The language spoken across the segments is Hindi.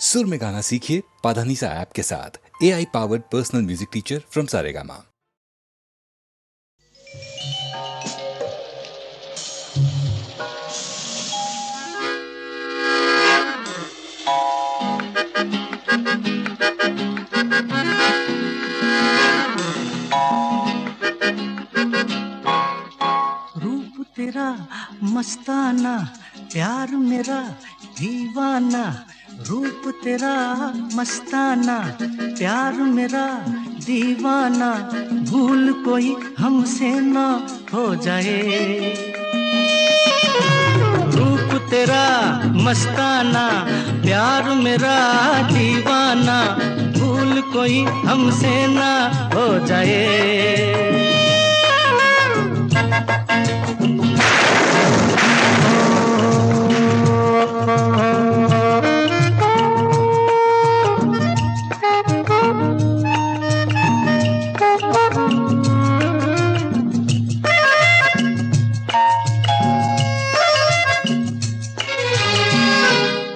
सुर में गाना सीखिए पाधानीसा ऐप के साथ। AI powered personal music teacher from Saregama. रूप तेरा मस्ताना, प्यार मेरा दीवाना। रूप तेरा मस्ताना, प्यार मेरा दीवाना। भूल कोई हमसे ना हो जाए। रूप तेरा मस्ताना, प्यार मेरा दीवाना। भूल कोई हमसे ना हो जाए।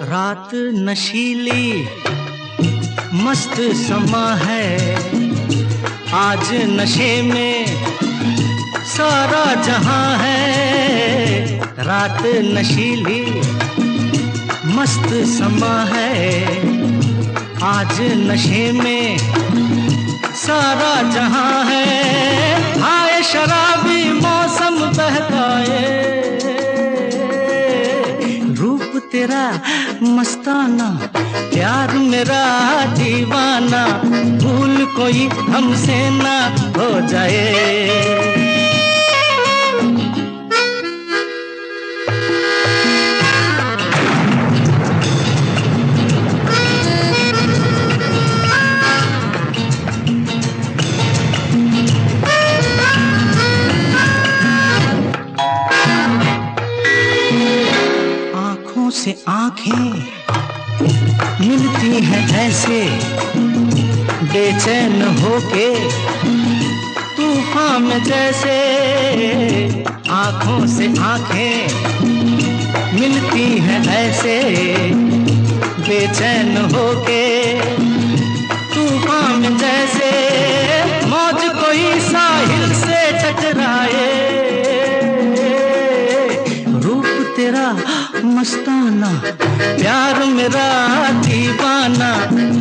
रात नशीली मस्त समा है, आज नशे में सारा जहां है। रात नशीली मस्त समा है, आज नशे में सारा जहां है। आए शराबी मौसम बहकाए, रूप तेरा मस्ताना, प्यार मेरा दीवाना। भूल कोई हमसे ना हो जाए। आँखों से आँखें मिलती हैं ऐसे, बेचैन होके तूफान में जैसे। आँखों से आँखें मिलती हैं ऐसे, बेचैन होके तूफान में जैसे। मौज कोई साहिल से टकराए, रूप तेरा मस्ताना, प्यार मेरा दीवाना।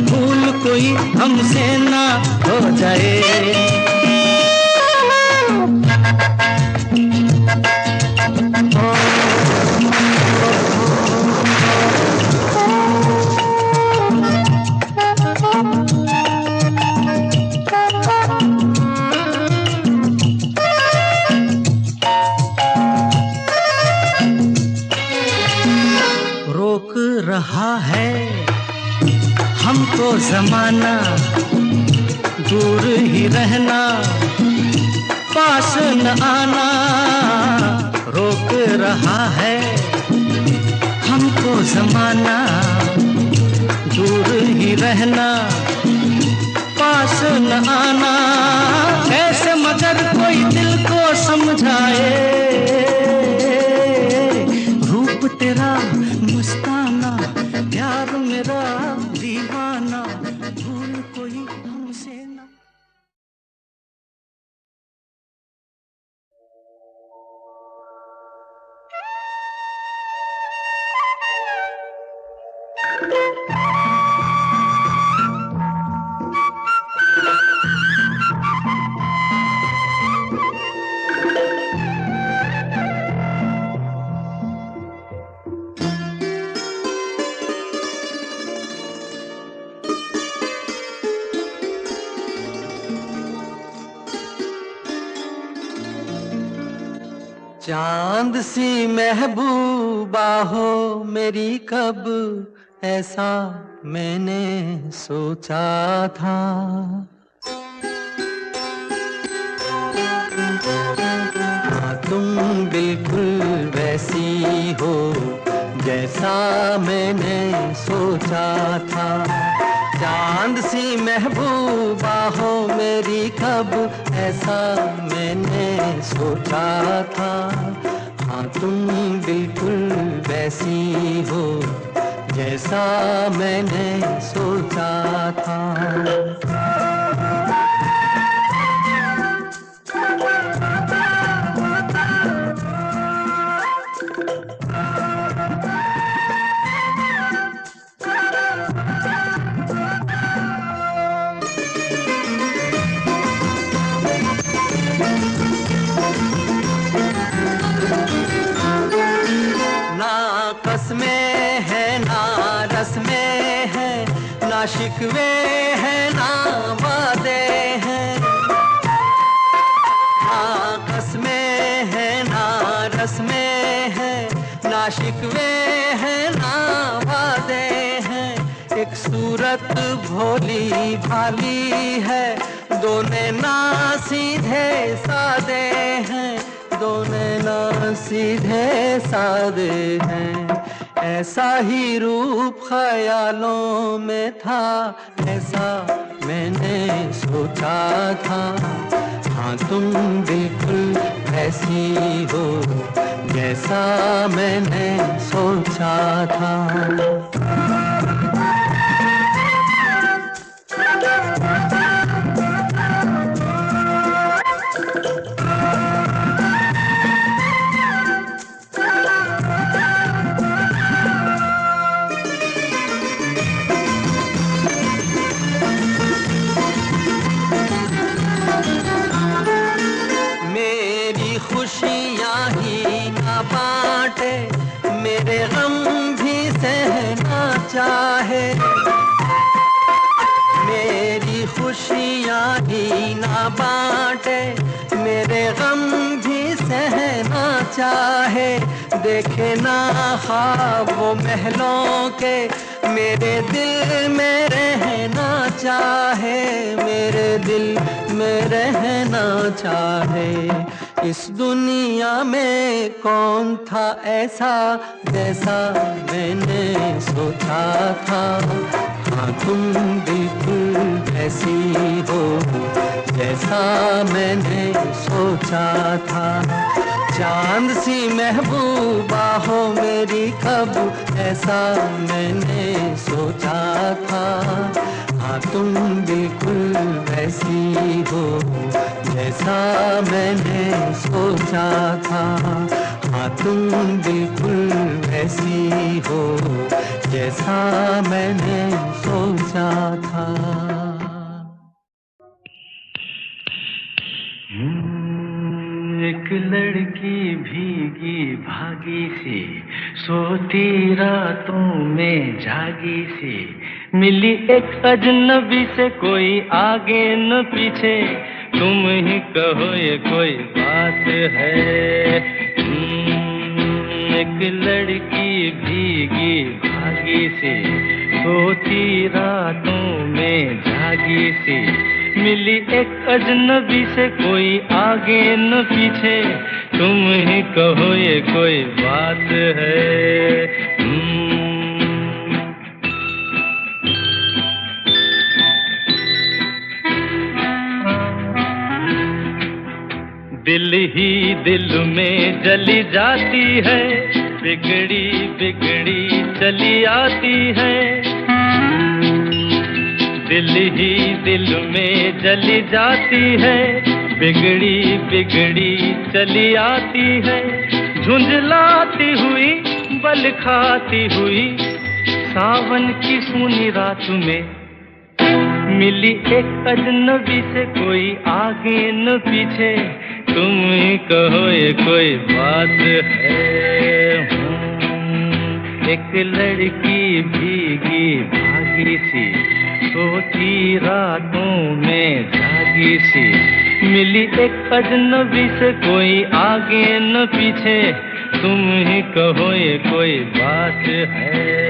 भूल कोई हमसे ना हो जाए। रोक रहा है हमको ज़माना, दूर ही रहना, पास न आना। रोक रहा है हमको ज़माना, दूर ही रहना, पास न आना। कैसे मगर कोई दिल को समझाए, रूप तेरा मस्ताना, प्यार मेरा दीवाना। भूल कोई हमसे ना। चांद सी महबूबा हो मेरी, कब ऐसा मैंने सोचा था। हाँ, तुम बिल्कुल वैसी हो जैसा मैंने सोचा था। चांद सी महबूबा हो मेरी, कब ऐसा मैंने सोचा था। हाँ, तुम बिल्कुल वैसी हो जैसा मैंने सोचा था। कस्में है ना रस्में है, ना शिकवे है ना वादे हैं। ना कस्में है ना रस्में है, ना शिकवे है ना वादे हैं। एक सूरत भोली भाली है, दोनों ना सीधे सादे हैं, दोनों ना सीधे सादे हैं। ऐसा ही रूप ख्यालों में था, ऐसा मैंने सोचा था। हाँ तुम बिल्कुल ऐसी हो जैसा मैंने सोचा था। खुशियाँ ही ना बांटे, मेरे गम भी सहना चाहे। मेरी खुशियाँ ही ना बांटे, मेरे गम भी सहना चाहे। देखे ना ख्वाब वो महलों के, मेरे दिल में रहना चाहे, मेरे दिल में रहना चाहे। इस दुनिया में कौन था ऐसा जैसा मैंने सोचा था। हाँ तुम बिल्कुल ऐसी हो जैसा मैंने सोचा था। चांद सी महबूबा हो मेरी कब, ऐसा मैंने सोचा था। हाँ तुम बिल्कुल वैसी हो जैसा मैंने सोचा था। हाँ तुम बिल्कुल वैसी हो जैसा मैंने सोचा था। एक लड़की भीगी भागी सी, सोती रातों में जागी सी, मिली एक अजनबी से, कोई आगे न पीछे, तुम ही कहो ये कोई बात है। एक लड़की भीगी भागी सी, सोती रातों में जागी सी, मिली एक अजनबी से, कोई आगे न पीछे, तुम ही कहो ये कोई बात है। दिल ही दिल में जली जाती है, बिगड़ी बिगड़ी चली आती है। दिल ही दिल में जली जाती है, बिगड़ी बिगड़ी चली आती है। झुंझलाती हुई बल खाती हुई, सावन की सूनी रात में, मिली एक अजनबी से, कोई आगे न पीछे, तुम ही कहो ये कोई बात है। एक लड़की भीगी भागी सी, सोती रातों में जागी सी, मिली एक अजनबी से, कोई आगे न पीछे, तुम ही कहो ये कोई बात है।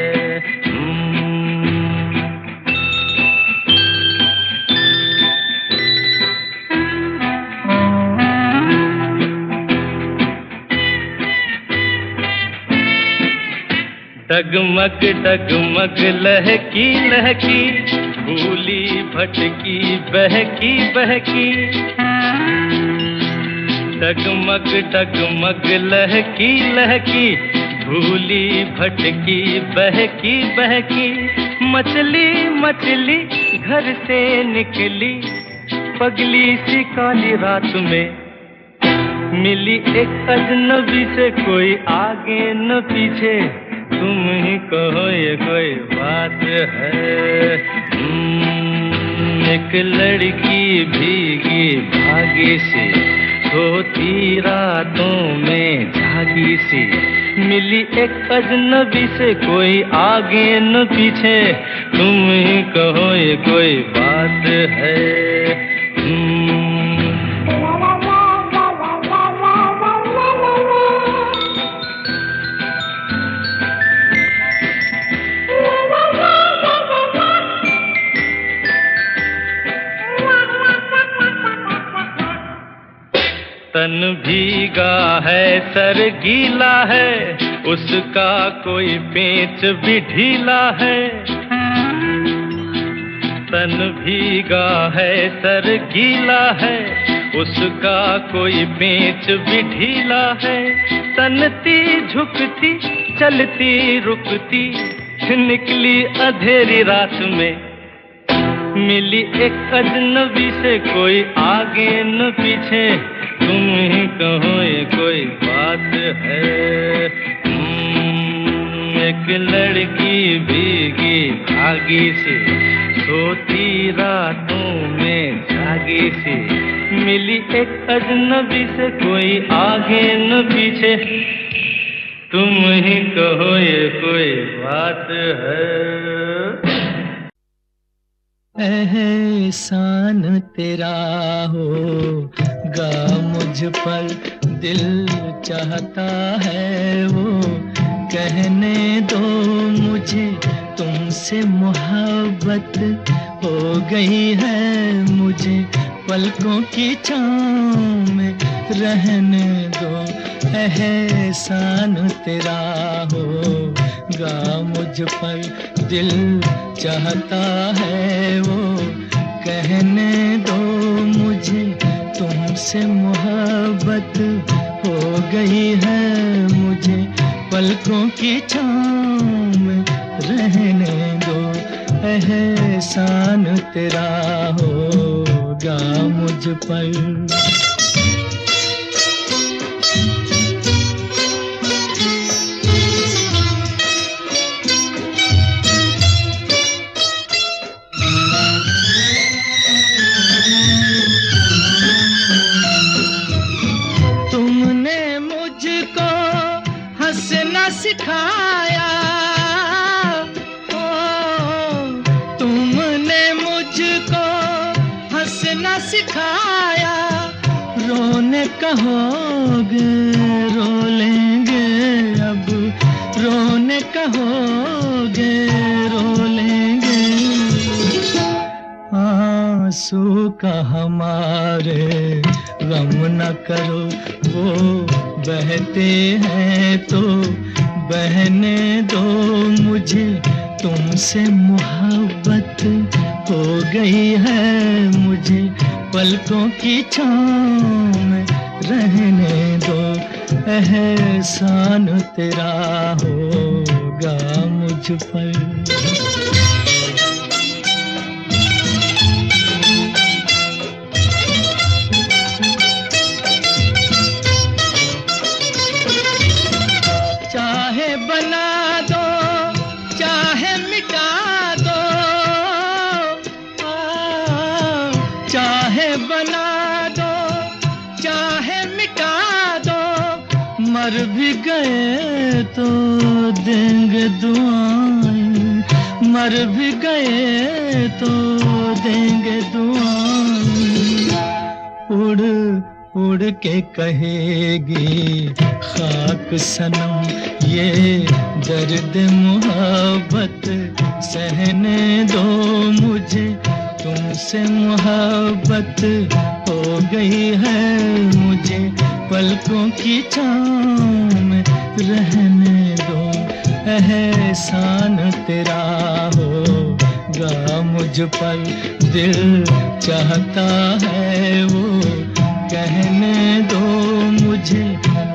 डगमग डगमग लहकी लहकी, भूली भटकी बहकी बहकी। डगमग डगमग लहकी लहकी, भूली भटकी बहकी बहकी मछली मछली घर से निकली, पगली सी काली रात में मिली एक अजनबी से, कोई आगे न पीछे, तुम ही कहो ये कोई बात है। एक लड़की भीगी भागी सी, सोती रातों में जागी सी, मिली एक अजनबी से, कोई आगे न पीछे, तुम ही कहो ये कोई बात है। तन भीगा है सर गीला है, उसका कोई पेच भी ढीला है। तन भीगा है सर गीला है, उसका कोई पेच भी ढीला है। तनती झुकती चलती रुकती निकली अंधेरी रात में, मिली एक अजनबी से, कोई आगे न पीछे, तुम ही कहो ये कोई बात है। एक लड़की भीगी भागी सी, सोती रातों में जागी सी, मिली एक अजनबी से, कोई आगे न पीछे, तुम ही कहो ये कोई बात है। एहसान तेरा होगा मुझ पर, दिल चाहता है वो कहने दो मुझे, तुमसे मोहब्बत हो गई है मुझे, पलकों की छाँव में रहने दो। एहसान तेरा होगा मुझ पर, दिल चाहता है वो कहने दो मुझे, तुमसे मोहब्बत हो गई है मुझे, पलकों की छाँव में रहने दो। एहसान तेरा होगा मुझ पर। सिखाया तुमने मुझको हंसना सिखाया, रोने कहोगे रो लेंगे अब, रोने कहोगे रो लेंगे। आंसू का हमारे गम न करो, वो बहते हैं तो बहने दो मुझे, तुमसे मोहब्बत हो गई है मुझे, पलकों की छाँव में रहने दो। एहसान तेरा होगा मुझ पर। मर भी गए तो देंगे दुआएं, मर भी गए तो देंगे दुआएं। उड़ उड़ के कहेगी खाक सनम ये दर्द मोहब्बत, सहने दो मुझे, तुमसे मोहब्बत हो गई है मुझे, पलकों की छाँव में रहने दो। एहसान तेरा होगा मुझ पर, दिल चाहता है वो कहने दो मुझे,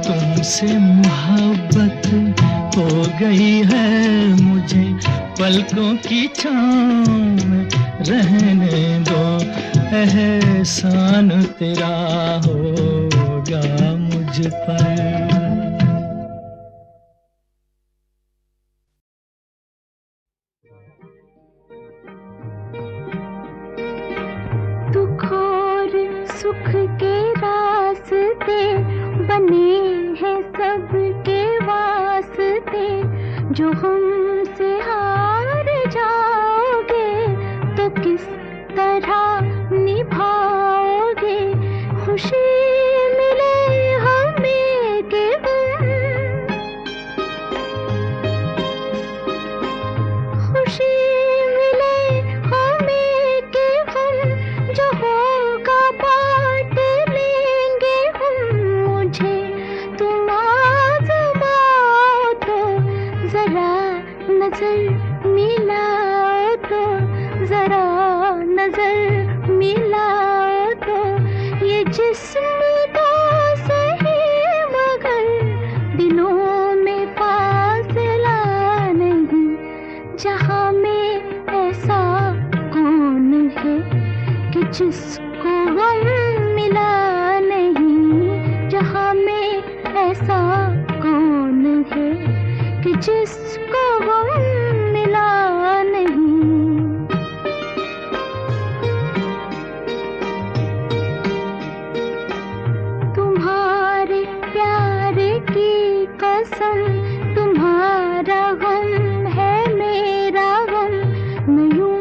तुमसे मोहब्बत हो गई है मुझे पलकों की छाँव में रहने दो, एहसान तेरा होगा मुझ पर। दुख और सुख के रास्ते बने हैं सबके वास्ते, जो हमसे हार जाओगे तो किस तरह निभाओगे। खुशी मिले हमें के खुशी मिले हमें के हम, जो होगा बांट लेंगे हम। मुझे तुम आज़माओ तो जरा नजर मिलाओ तो, जरा नजर मिलाओ तो। ये जिस्म तो सही मगर दिलों में फासला नहीं, जहाँ में ऐसा कौन है कि जिसको गम मिला नहीं, जहाँ में ऐसा कौन है कि जिसको गम मिला नहीं। तुम्हारे प्यार की कसम, तुम्हारा गम है मेरा गम। मैं यूं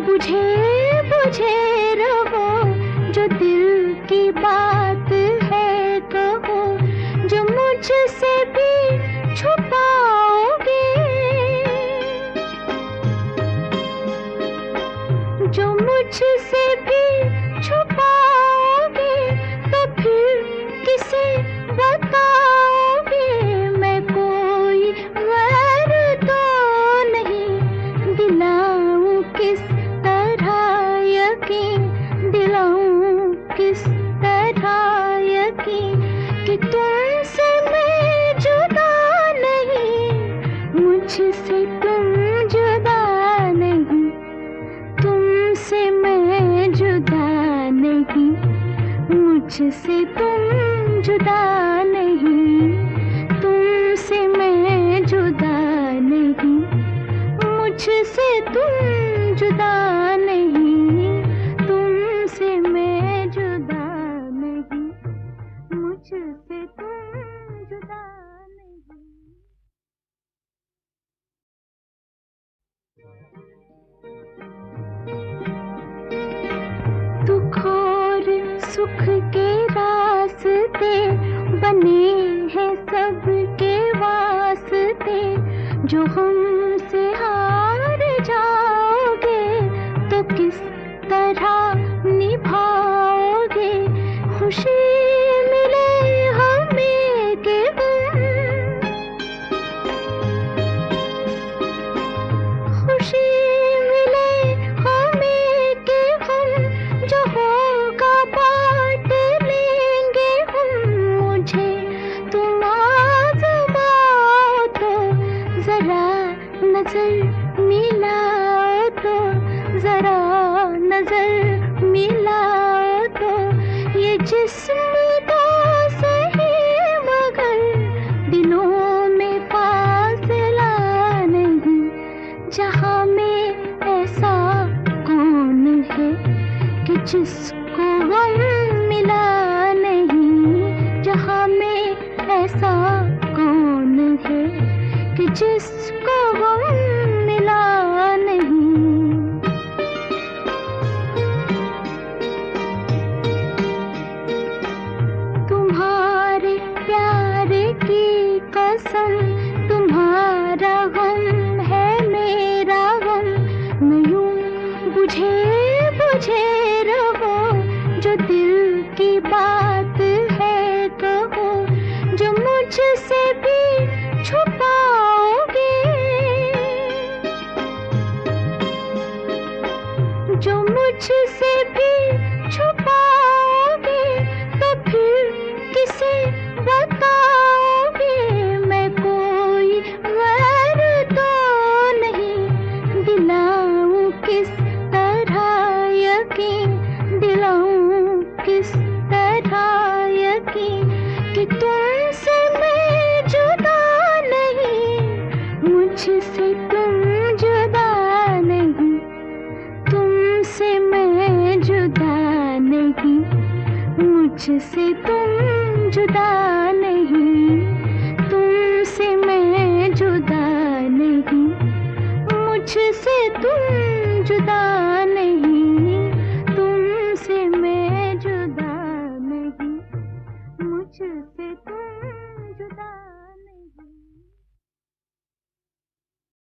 बुझे बुझे रहो, जो दिल की बात है कहो, जो मुझसे भी छुपाओगे, जो मुझसे भी छुपाओगे, तो फिर किसे बताओगे। मैं कोई गैर तो नहीं, दिलाऊं किस तरह यकीन, दिलाऊं किस तरह यकीन कि तुमसे मैं जुदा नहीं, मुझसे तुम जुदा नहीं, तुमसे मैं जुदा नहीं, मुझसे तुम जुदा नहीं, तुमसे मैं जुदा नहीं, मुझसे तुम जुदा नहीं, तुमसे मैं जुदा नहीं, मुझसे तुम जुदा नहीं। दुख और सुख के रास्ते बने हैं सबके वास्ते, जो हमसे हार जाओगे तो किस तरह निभाओगे। खुशी मिले हमें के खुशी मिले हमें के हम, जो होगा बांट लेंगे हम। मुझे तुम आज़माओ तो जरा नजर मिलाओ तो, जरा नजर मिलाओ तो। ये जिस्म तो सही मगर दिलों में फासला नहीं, जहाँ में ऐसा कौन है कि जिसको गम मिला नहीं, जहाँ में ऐसा कौन है कि जिसको गम मिला नहीं। तुम्हारे प्यार की कसम, तुम्हारा गम है मेरा गम। मैं यूं बुझे बुझे रहो, जो दिल की बात है कहो, जो मुझसे भी छुपाओगे, जो मुझसे भी छुपाओगे, तो फिर किसे बताओगे। मैं कोई मुझसे तुम जुदा नहीं, तुमसे मैं जुदा नहीं, मुझसे तुम जुदा नहीं।